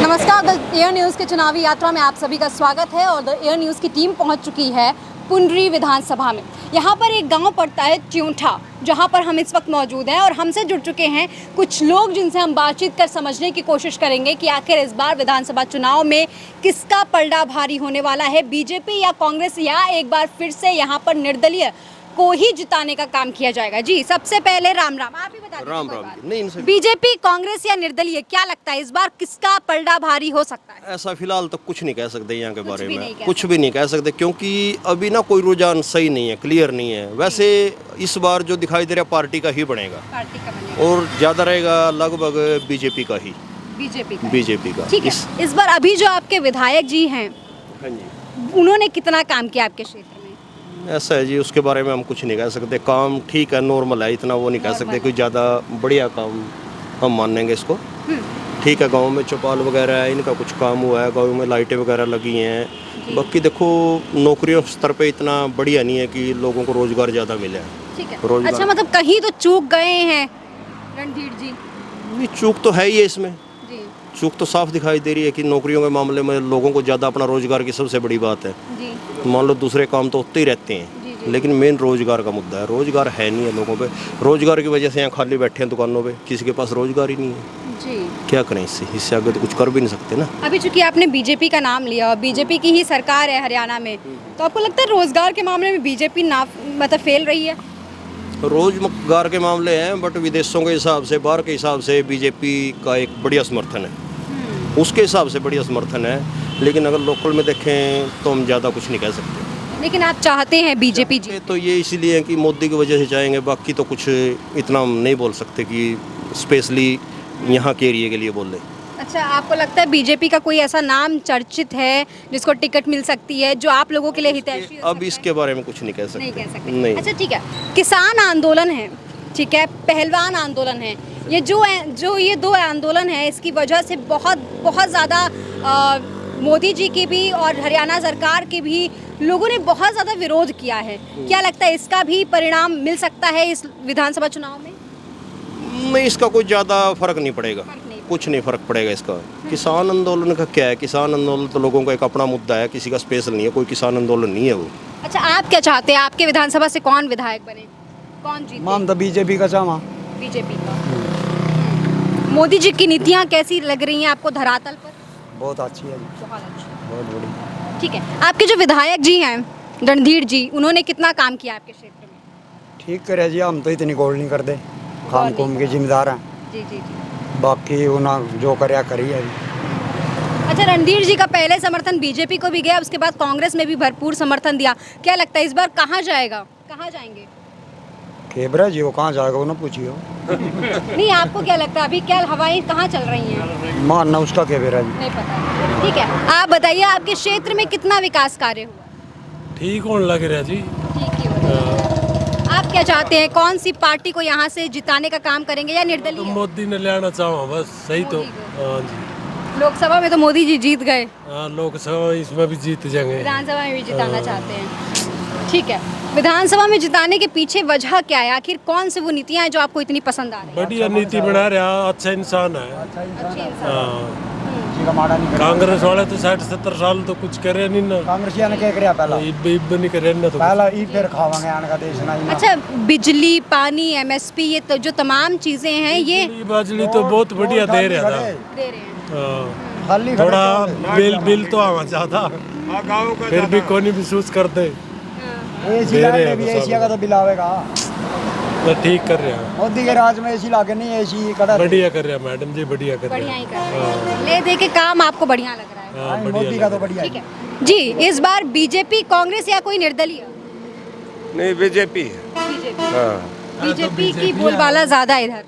नमस्कार, the air news के चुनावी यात्रा में आप सभी का स्वागत है। और द एयर न्यूज़ की टीम पहुंच चुकी है पुंडरी विधानसभा में। यहाँ पर एक गांव पड़ता है ट्यूंठा, जहाँ पर हम इस वक्त मौजूद हैं और हमसे जुड़ चुके हैं कुछ लोग जिनसे हम बातचीत कर समझने की कोशिश करेंगे कि आखिर इस बार विधानसभा चुनाव में किसका पलड़ा भारी होने वाला है, बीजेपी या कांग्रेस, या एक बार फिर से यहाँ पर निर्दलीय को ही जिताने का काम किया जाएगा। जी, सबसे पहले राम राम, आप ही बता दीजिए। राम राम नहीं इनसे बीजेपी, कांग्रेस या निर्दलीय, क्या लगता है इस बार किसका पलड़ा भारी हो सकता है? ऐसा फिलहाल तो कुछ नहीं कह सकते यहाँ के बारे भी में, नहीं कह कुछ भी नहीं कह सकते क्योंकि अभी ना कोई रुझान सही नहीं है, क्लियर नहीं है। वैसे इस बार जो दिखाई दे रहा है पार्टी का ही बनेगा पार्टी का बनेगा और ज़्यादा रहेगा लगभग बीजेपी का ही। बीजेपी का। ठीक है, इस इस बार अभी जो आपके विधायक जी हैं, हाँ जी, उन्होंने कितना काम किया आपके क्षेत्र में? ऐसा है जी, उसके बारे में हम कुछ नहीं कह सकते। काम ठीक है, नॉर्मल है, इतना वो नहीं कह सकते कोई ज़्यादा बढ़िया काम हम मानेंगे इसको। ठीक है, गांव में चौपाल वगैरह है, इनका कुछ काम हुआ है, गांव में लाइटें वगैरह लगी हैं। बाकी देखो नौकरियों स्तर पे इतना बढ़िया नहीं है कि लोगों को रोजगार ज़्यादा मिले। ठीक है, अच्छा, मतलब कहीं तो चूक गए हैं रणधीर जी? नहीं, चूक तो है ही है इसमें, जी चूक तो साफ दिखाई दे रही है कि नौकरियों के मामले में लोगों को ज़्यादा अपना रोजगार की सबसे बड़ी बात है। जी मान लो दूसरे काम तो होते ही रहते हैं, लेकिन मेन रोजगार का मुद्दा है। रोजगार है नहीं है लोगों पे, रोजगार की वजह से यहाँ खाली बैठे हैं दुकानों पे, किसी के पास रोजगार ही नहीं है। जी, क्या करें इससे आगे तो कुछ कर भी नहीं सकते ना। अभी चूंकि आपने बीजेपी का नाम लिया और बीजेपी की ही सरकार है हरियाणा में, तो आपको लगता है रोजगार के मामले में बीजेपी ना मतलब फेल रही है? रोजगार के मामले हैं, बट विदेशों के हिसाब से, बाहर के हिसाब से बीजेपी का एक बढ़िया समर्थन है, उसके हिसाब से बढ़िया समर्थन है। लेकिन अगर लोकल में देखें तो हम ज़्यादा कुछ नहीं कह सकते। लेकिन आप चाहते हैं बीजेपी जी? तो ये इसीलिए है कि मोदी की वजह से चाहेंगे, बाकी तो कुछ इतना हम नहीं बोल सकते कि स्पेशली यहाँ के एरिया के लिए बोल लें। अच्छा, आपको लगता है बीजेपी का कोई ऐसा नाम चर्चित है जिसको टिकट मिल सकती है, जो आप लोगों के लिए हितैषी हो अब सकता इसके बारे में कुछ नहीं कह सकते। नहीं कह सकते? नहीं। अच्छा ठीक है, किसान आंदोलन है, ठीक है, पहलवान आंदोलन है, ये दो आंदोलन है, इसकी वजह से बहुत ज़्यादा मोदी जी की भी और हरियाणा सरकार के भी लोगों ने बहुत ज़्यादा विरोध किया है। क्या लगता है इसका भी परिणाम मिल सकता है इस विधानसभा चुनाव में? नहीं, इसका कोई ज़्यादा फर्क नहीं पड़ेगा, कुछ नहीं फर्क पड़ेगा इसका। किसान आंदोलन का क्या है, किसान आंदोलन तो लोगों का एक अपना मुद्दा है, किसी का स्पेशल नहीं है, कोई किसान आंदोलन नहीं है वो। अच्छा, आप क्या चाहते हैं, आपके विधानसभा से कौन विधायक बने, कौन जीते? माम तो बीजेपी का चामा। बीजेपी का। मोदी जी की नीतियाँ कैसी लग रही हैं आपको धरातल पर? बहुत अच्छी है, बहुत अच्छी। बहुत बड़ी। ठीक है, आपके जो विधायक जी हैं रणधीर जी, उन्होंने कितना काम किया आपके क्षेत्र में? ठीक करे जी, हम तो इतनी गोल नहीं करते, काम कुम के जिम्मेदार हैं। जी जी जी। बाकी उन्हें जो करया करी है। अच्छा, रणधीर जी का पहले समर्थन बीजेपी को भी गया, उसके बाद कांग्रेस में भी भरपूर समर्थन दिया। क्या लगता है इस बार कहाँ जाएगा, कहाँ जाएंगे? खेबरा जी वो कहाँ जाएगा, उन्हें पूछियो। नहीं, आपको क्या लगता है अभी क्या हवाएं कहाँ चल रही हैं? मानना उसका खेबरा जी। नहीं पता। ठीक है, आप बताइए आपके क्षेत्र में कितना विकास कार्य हुआ? ठीक होने लग रहा जी। ठीक ही हो रहा है। आप क्या चाहते हैं, कौन सी पार्टी को यहाँ से जिताने का काम करेंगे या तो निर्दलीय? मोदी ने लेना चाहो बस, सही तो। मोदी हाँ जी, लोकसभा में तो मोदी जी जीत गए, हाँ लोकसभा इसमें भी जीत जाएंगे। विधानसभा में भी जिताना चाहते हैं। ठीक है, विधानसभा में जिताने के पीछे वजह क्या है, आखिर कौन सी वो नीतियाँ हैं जो आपको इतनी पसंद आ रही हैं? बढ़िया नीति बना रहा, अच्छा इंसान है। अच्छी इंसान। हाँ, माड़ा नहीं करे। कांग्रेस वाले तो 60-70 साल तो कुछ करे नहीं ना, कांग्रेसिया ने क्या करया पहला? इब नहीं करे ना तो। पहला ई फिर खावांगे आने का देश ना। अच्छा, बिजली, पानी, एमएसपी, ये तो जो तमाम चीजें हैं ये बिजली तो बहुत बढ़िया दे रहा था। दे रहे हैं। हाँ, खाली थोड़ा बिल तो आवा ज्यादा, फिर भी कोई नहीं महसूस करते। एसी दे रहे लाने हैं भी, तो सब। एशिया का तो बिल आवेगा। तो ठीक कर रहे हैं, मोदी के राज में एसी लागे नहीं, एसी कड़ा। बढ़िया कर रहे हैं मैडम जी, बढ़िया कर रहे बढ़िया ही हैं। कर रहे हैं। ले दे के काम आपको बढ़िया लग रहा है। हाँ, मोदी बढ़िया का लग तो रहा है। बढ़िया ठीक है। है जी, इस बार बीजेपी, कांग्रेस या कोई निर्दलीय? नहीं, बीजेपी है। बीजेपी। हाँ बीजेपी की बोलबाला ज्यादा है इधर,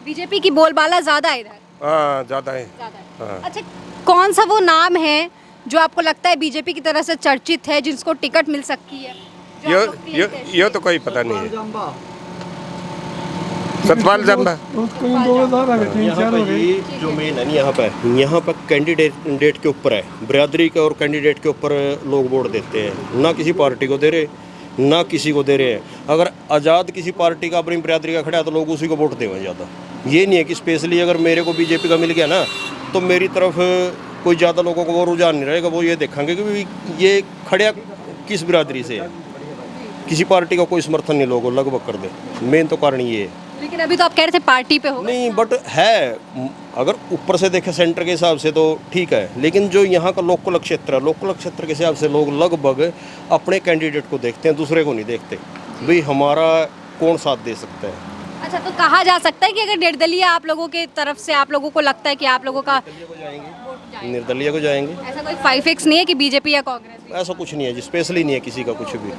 बीजेपी की बोलबाला ज्यादा है इधर। हाँ, ज़्यादा है। ज्यादा है। हाँ। अच्छा, कौन सा वो नाम है जो आपको लगता है बीजेपी की तरफ से चर्चित है, जिसको टिकट मिल सकती है? जो आप लोग के लिए हितैषी ये तो कोई पता नहीं है। सतपाल जम्बा। यहाँ पे ये जो मेन है ना, यहाँ पर कैंडिडेट के ऊपर है, बिरादरी के और कैंडिडेट के ऊपर लोग वोट देते हैं, ना किसी पार्टी को दे रहे, ना किसी को दे रहे हैं। अगर आज़ाद किसी पार्टी का अपनी बिरादरी का खड़ा है तो लोग उसी को वोट देंगे ज़्यादा। ये नहीं है कि स्पेशली अगर मेरे को बीजेपी का मिल गया ना तो मेरी तरफ कोई ज़्यादा लोगों को वो रुझान नहीं रहेगा। वो ये देखेंगे कि भी ये खड़िया किस बिरादरी से है, किसी पार्टी का कोई समर्थन नहीं लोगों लगभग कर दे। मेन तो कारण ये है। लेकिन अभी तो आप कह रहे थे पार्टी पे हो। नहीं बट है, अगर ऊपर से देखें सेंटर के हिसाब से तो ठीक है, लेकिन जो यहाँ का लोकल क्षेत्र है, लोकल क्षेत्र के हिसाब से लोग लगभग अपने कैंडिडेट को देखते हैं, दूसरे को नहीं देखते भाई हमारा कौन साथ दे सकता है। अच्छा, तो कहा जा सकता है कि अगर निर्दलीय आप लोगों के तरफ से आप लोगों को लगता है कि आप लोगों का निर्दलीय को जाएंगे, ऐसा कोई फाइव फिक्स नहीं है कि बीजेपी या कांग्रेस भी? ऐसा कुछ नहीं है जी, स्पेशली नहीं है किसी का कुछ भी।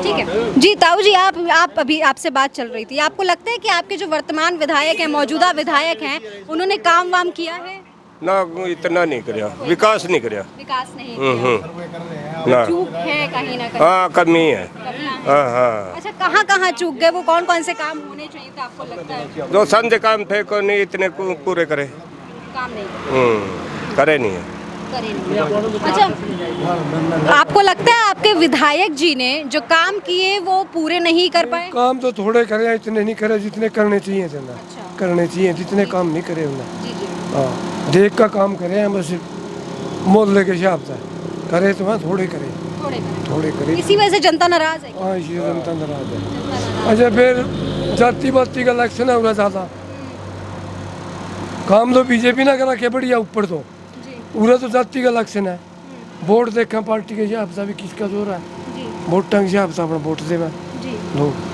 ठीक है जी। ताऊ जी, आप अभी आपसे बात चल रही थी, आपको लगता है कि आपके जो वर्तमान विधायक हैं, मौजूदा विधायक हैं, उन्होंने काम वाम किया है? ना इतना नहीं करया, विकास नहीं करया। विकास नहीं किया, ना चूक है कहीं ना कहीं। हाँ कमी है। कमी है। हाँ अच्छा, कहाँ चूक गए, वो कौन कौन से काम होने चाहिए था आपको लगता है? जो संजय काम थे को नहीं इतने पूरे करे। काम नहीं करे नहीं है। करे नहीं। अच्छा, आपको लगता है आपके विधायक जी ने जो काम किए वो पूरे नहीं कर पाए? काम तो थोड़े करे, इतने नहीं करे जितने करने चाहिए थे ना। अच्छा। करने चाहिए जितने काम नहीं करे उन्हें। जी जी। हाँ, देख का काम करे हैं बस, मोहल्ले के हिसाब से करे तो हाँ थोड़े करे, थोड़े करें। थोड़े करे। इसी वजह से जनता नाराज है। हाँ इसी जनता नाराज है। अच्छा, फिर जाति बाती का इलेक्शन है उरा ज़्यादा काम तो बीजेपी ना करा के बढ़िया ऊपर तो उरा तो जाति का इलेक्शन है। वोट देखा पार्टी के हिसाब से भी किसका जोर है, वोट के हिसाब से अपना वोट दे लोग।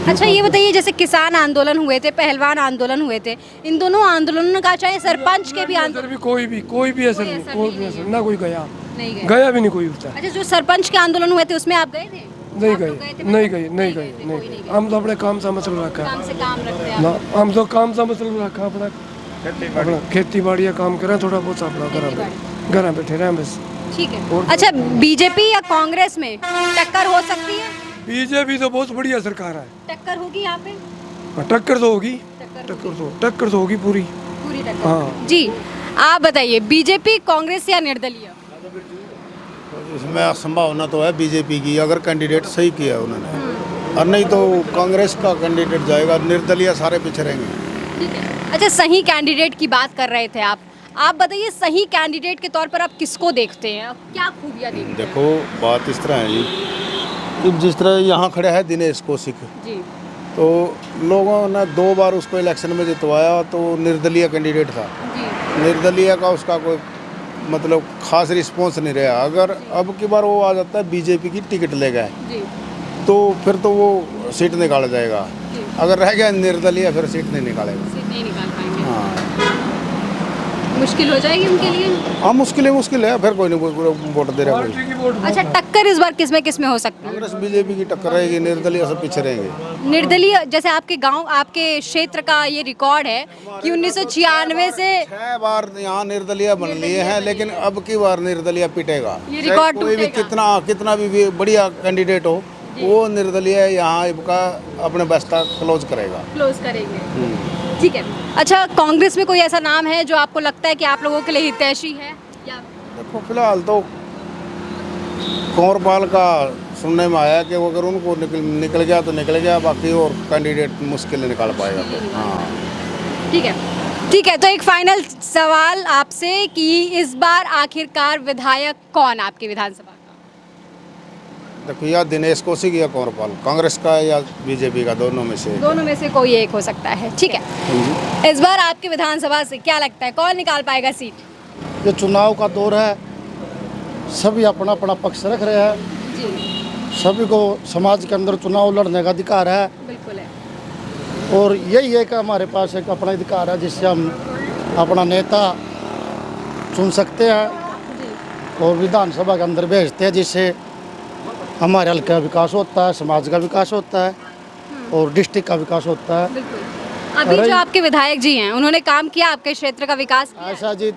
अच्छा, ये बताइए, जैसे किसान आंदोलन हुए थे, पहलवान आंदोलन हुए थे, इन दोनों आंदोलनों का चाहे सरपंच के भी अंदर भी कोई भी असर नहीं, कोई भी असर ना, कोई गया नहीं गए। गया भी नहीं कोई उसका। अच्छा, जो सरपंच के आंदोलन हुए थे उसमें आप गए थे? नहीं गए। हम तो अपने काम से मतलब रखा काम से काम रखते हैं ना, हम तो काम से मतलब रखा अपना खेती बाड़ी काम करें थोड़ा बहुत अपना घर बैठे रहे बस। ठीक है। अच्छा, बीजेपी या कांग्रेस में टक्कर हो सकती है? बीजेपी तो बहुत बढ़िया सरकार है। टक्कर होगी यहाँ पे? टक्कर तो होगी, टक्कर तो होगी पूरी टक्कर। हाँ जी, आप बताइए, बीजेपी, कांग्रेस या निर्दलीय? इसमें संभावना तो है बीजेपी की, अगर कैंडिडेट सही किया उन्होंने, और नहीं तो कांग्रेस का कैंडिडेट जाएगा, निर्दलीय सारे पीछे रहेंगे। ठीक है। अच्छा, सही कैंडिडेट की बात कर रहे थे आप बताइए, सही कैंडिडेट के तौर पर आप किसको देखते हैं, क्या खूबियाँ देखते हैं? देखो बात इस तरह है जी कि जिस तरह यहाँ खड़ा है दिनेश कौशिक जी। तो लोगों ने 2 बार उसको इलेक्शन में जितवाया तो निर्दलीय कैंडिडेट था जी। निर्दलीय का उसका कोई मतलब खास रिस्पॉन्स नहीं रहा। अगर अब की बार वो आ जाता है बीजेपी की टिकट ले गए जी। तो फिर तो वो सीट निकाला जाएगा, अगर रह गया निर्दलीय फिर सीट नहीं निकालेगा। सीट नहीं निकाल पाएंगे। हाँ मुश्किल हो जाएगी उनके लिए। हाँ मुश्किल है, फिर कोई नहीं वोट दे रहा कोई। अच्छा, टक्कर इस बार किसमें हो सकती है? कांग्रेस बीजेपी की टक्कर रहेगी, निर्दलीय सब पीछे रहेंगे। निर्दलीय, जैसे आपके गांव, आपके क्षेत्र का ये रिकॉर्ड है कि 1996 से 6 बार यहाँ निर्दलीय बन लिए हैं, लेकिन अब की बार निर्दलीय पिटेगा। ये रिकॉर्ड कोई भी टूटेगा। कितना भी बढ़िया कैंडिडेट हो, वो निर्दलीय यहाँ का अपने बस्ता क्लोज करेंगे। ठीक है। अच्छा, कांग्रेस में कोई ऐसा नाम है जो आपको लगता है कि आप लोगों के लिए हितैषी है या? देखो फिलहाल तो कंवरपाल का सुनने में आया कि वो अगर उनको निकल गया तो निकल गया, बाकी और कैंडिडेट मुश्किल निकाल पाएगा। हाँ ठीक है। तो एक फाइनल सवाल आपसे कि इस बार आखिरकार विधायक कौन आपकी विधानसभा का? देखो, या दिनेश कौशिक या कंवरपाल, कांग्रेस का या बीजेपी का, दोनों में से कोई एक हो सकता है। ठीक है। इस बार आपकी विधानसभा से क्या लगता है कौन निकाल पाएगा सीट? ये चुनाव का दौर है, सभी अपना अपना पक्ष रख रहे हैं जी। सभी को समाज के अंदर चुनाव लड़ने का अधिकार है। बिल्कुल है। और यही है कि हमारे पास एक अपना अधिकार है जिससे हम अपना नेता चुन सकते हैं और विधानसभा के अंदर भेजते हैं, जिससे हमारे हल्के का विकास होता है, समाज का विकास होता है और डिस्ट्रिक्ट का विकास होता है। बिल्कुल। अभी जो आपके विधायक जी हैं, उन्होंने काम किया आपके क्षेत्र का विकास किया? ऐसा जी,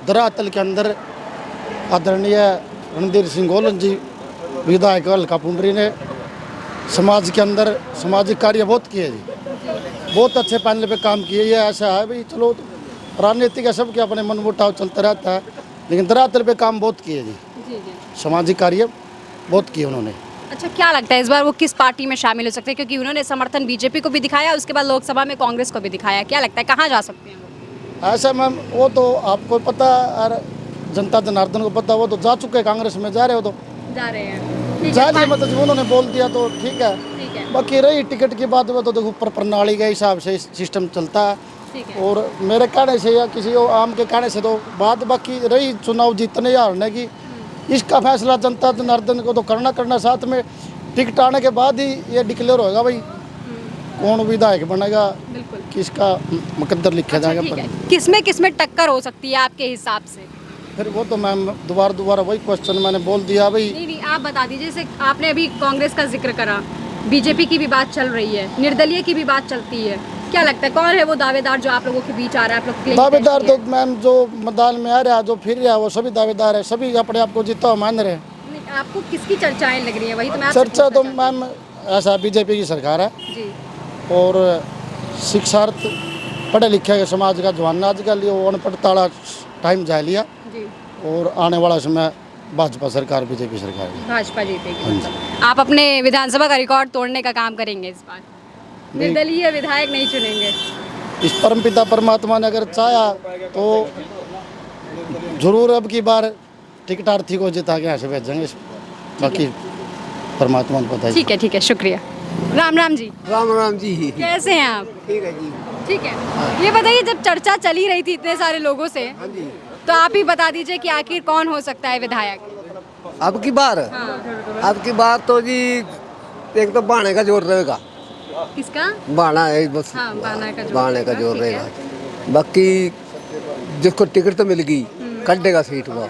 धरातल के अंदर आदरणीय रणधीर सिंह गोलन जी विधायक हल्का पुंडरी ने समाज के अंदर सामाजिक कार्य बहुत किए जी, बहुत अच्छे पैनल पे काम किए। ये ऐसा है भाई, चलो राजनीतिक है, सबके अपने मन मुटाव चलता रहता है, लेकिन धरातल पे काम बहुत किए जी, सामाजिक कार्य बहुत किए उन्होंने। अच्छा, क्या लगता है इस बार वो किस पार्टी में शामिल हो सकते हैं, क्योंकि उन्होंने समर्थन बीजेपी को भी दिखाया, उसके बाद लोकसभा में कांग्रेस को भी दिखाया, क्या लगता है कहाँ जा सकते हैं वो? ऐसा मैम वो तो आपको पता और जनता जनार्दन को पता, वो तो जा चुके हैं कांग्रेस में, जा रहे हो तो जा रहे हैं, ठीक जा है, रहे मतलब उन्होंने बोल दिया तो ठीक है। ठीक है, बाकी रही टिकट की बात, वो तो देखो ऊपर प्रणाली के हिसाब से सिस्टम चलता है, ठीक है, और मेरे कहने से या किसी और आम के कहने से तो बात, बाकी रही चुनाव जीतने या हारने की, इसका फैसला जनता जनार्दन को तो करना साथ में टिकट आने के बाद ही ये डिक्लेयर होगा भाई कौन विधायक बनेगा, बिल्कुल। किसका मुकद्दर लिखा अच्छा, जाएगा। ठीक है, किसमें टक्कर हो सकती है आपके हिसाब से? फिर वो तो मैम दोबारा वही क्वेश्चन मैंने बोल दिया भाई। नहीं, आप बता दीजिए, जैसे आपने अभी कांग्रेस का जिक्र करा, बीजेपी की भी बात चल रही है, निर्दलीय की भी बात चलती है, क्या लगता है कौन है वो दावेदार जो आप लोगों के बीच आ रहा है? आप लोग claim दावेदार कैसे तो मैम जो मैदान में आ रहा है, जो फिर रहा है, वो सभी दावेदार है, सभी अपने आप को जीता हुआ मान रहे हैं। किए? नहीं, आपको किसकी चर्चाएं लग रही है? वही तो मैं आपसे चर्चा तो पूछना चाहती मैम ऐसा बीजेपी की सरकार है, हूं। जी, और शिक्षार्थ पढ़े लिखे के समाज का जवान आजकल ये अनपढ़ता वाला टाइम जा लिया, जी, और आने वाला समय भाजपा सरकार बीजेपी सरकार है। भाजपा जीतेगी मतलब। आप अपने विधानसभा का रिकॉर्ड तोड़ने का काम करेंगे इस बार? निर्दलीय विधायक नहीं चुनेंगे? इस परमपिता परमात्मा ने अगर चाहा तो जरूर अब की बार टिकटार्थी को जिता के यहाँ से भेजेंगे, बाकी परमात्मा को पता है। ठीक है, शुक्रिया। राम राम जी। राम जी। कैसे हैं आप? ठीक है जी। ठीक है, ये बताइए, जब चर्चा चली रही थी इतने सारे लोगों से, तो आप ही बता दीजिए कि आखिर कौन हो सकता है विधायक? अब की बार हाँ। अब की बार तो जी एक तो बाणे का जोर रहेगा, किसका? बाणा है बस, हाँ, बाणे का जोर ठीक है। रहेगा। बाकी जिसको टिकट तो मिल गई कटेगा सीट वो,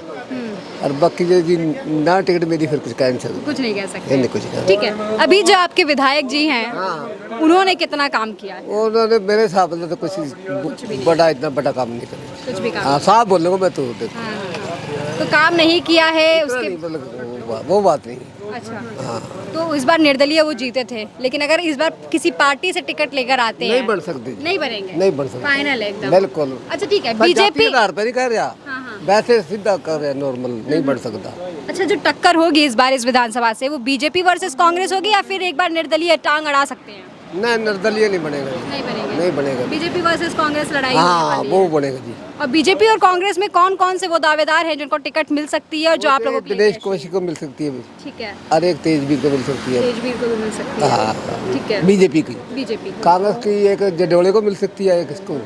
और बाकी जो जी ना टिकट मिली फिर कुछ कह नहीं सकते, कुछ नहीं कह सकते। नहीं कुछ कह। ठीक है, अभी जो आपके विधायक जी हैं, उन्होंने कितना काम किया है? उन्होंने मेरे हिसाब से तो कुछ बड़ा इतना बड़ा काम नहीं करा। कुछ भी काम? हाँ साफ बोलूँगा मैं तो तो काम नहीं किया है उतना उसके? नहीं, मतलब वो बात नहीं। अच्छा, तो इस बार निर्दलीय वो जीते थे, लेकिन अगर इस बार किसी पार्टी से टिकट लेकर आते हैं, नहीं बन सकती जी। नहीं बनेंगे? नहीं बन सकती, फाइनल है एकदम? बिल्कुल। अच्छा, ठीक है, बीजेपी बीजेपी। आधार पर नहीं कर रहा, हाँ, हाँ। वैसे सीधा कर रहा नॉर्मल, नहीं बढ़ सकता। अच्छा, जो टक्कर होगी इस बार इस विधानसभा से, वो बीजेपी वर्सेस कांग्रेस होगी, या फिर एक बार निर्दलीय टांग अड़ा सकते हैं? नहीं निर्दलीय नहीं बनेगा, नहीं बनेंगे? नहीं बनेगा। बीजेपी वर्सेस कांग्रेस लड़ाई होने हाँ वाली वो है। बनेगा जी। और बीजेपी और कांग्रेस में कौन कौन से वो दावेदार हैं जिनको टिकट मिल सकती है और जो आप लोगों के लिए? दिनेश कौशिक को मिल सकती है, ठीक है, और एक तेजवीर को मिल सकती है, तेजवीर को भी मिल सकती है। हाँ। ठीक है, बीजेपी की। बीजेपी कांग्रेस की एक जडोले को मिल सकती है, एक इसको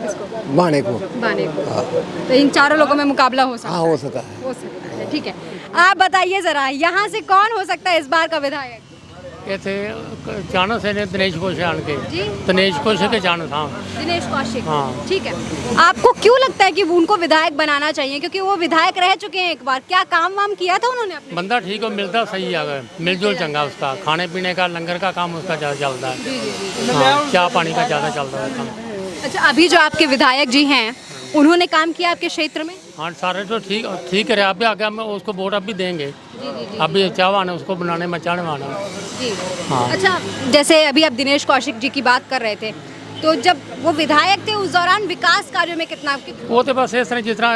इसको बाणे को। बाने को। तो इन चारों लोगों में मुकाबला हो सकता हाँ हो सका है। हो सकता है। ठीक है, आप बताइए जरा, यहाँ से कौन हो सकता है इस बार का विधायक? ਇੱਥੇ ਚਾਣਸ ਨੇ ਦਿਨੇਸ਼ ਕੋਸ਼ ਆਣ ਕੇ जी, ਦਿਨੇਸ਼ ਕੋਸ਼ के चाणस हाँ दिनेश कौशिक। हाँ। ठीक है, आपको क्यों लगता है कि वो उनको विधायक बनाना चाहिए? क्योंकि वो विधायक रह चुके हैं एक बार, क्या काम वाम किया था उन्होंने अपने? बंदा ठीक हो मिलता सही आ गए मिलजुल चंगा उसका खाने पीने का लंगर का काम उसका ज़्यादा चलता है हाँ चाय पानी का ज़्यादा चलता है काम अच्छा, अभी जो आपके विधायक जी हैं, उन्होंने काम किया आपके क्षेत्र में? हाँ सारे तो ठीक है आप भी आगे हम उसको वोट अब भी देंगे अभी चाहवान है उसको बनाने में चाहवान है जी। हाँ। अच्छा, जैसे अभी आप दिनेश कौशिक जी की बात कर रहे थे, तो जब वो विधायक थे उस दौरान विकास कार्यों में कितना? वो तो बस इस तरह जितना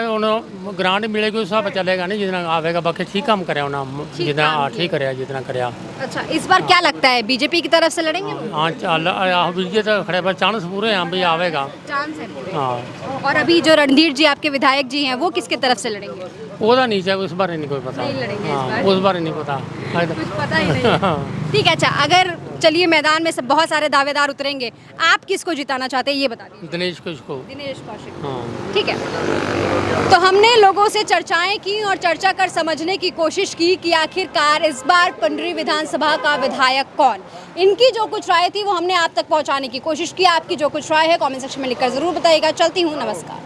ग्रांट मिलेगी उस हिसाब से चलेगा नहीं जितना आवेगा बाकी ठीक काम करे उन्होंने जितना काम ठीक करे जितना करे अच्छा, इस बार क्या लगता है बीजेपी की तरफ से लड़ेंगे वो? हाँ चल विजय तो खड़े पर चांस पूरे हैं भाई आवेगा चांस है पूरे। हाँ और अभी जो रणधीर जी आपके विधायक जी हैं, वो किसके तरफ से लड़ेंगे? ਉਹਦਾ नहीं चाहिए उस बारे नहीं कोई पता नहीं लड़ेंगे इस हाँ बार? उस बारे नहीं पता कुछ पता ही नहीं। ठीक है, अच्छा, अगर चलिए मैदान में सब बहुत सारे दावेदार उतरेंगे, आप किसको जिताना चाहते हैं ये बता दीजिए। दिनेश कुछ को दिनेश कौशिक। हाँ ठीक है, तो हमने लोगों से चर्चाएं की और चर्चा कर समझने की कोशिश की कि आखिरकार इस बार पंडरी विधानसभा का विधायक कौन। इनकी जो कुछ राय थी वो हमने आप तक पहुंचाने की कोशिश की। आपकी जो कुछ राय है कमेंट सेक्शन में लिखकर जरूर बताइएगा। चलती हूँ, नमस्कार।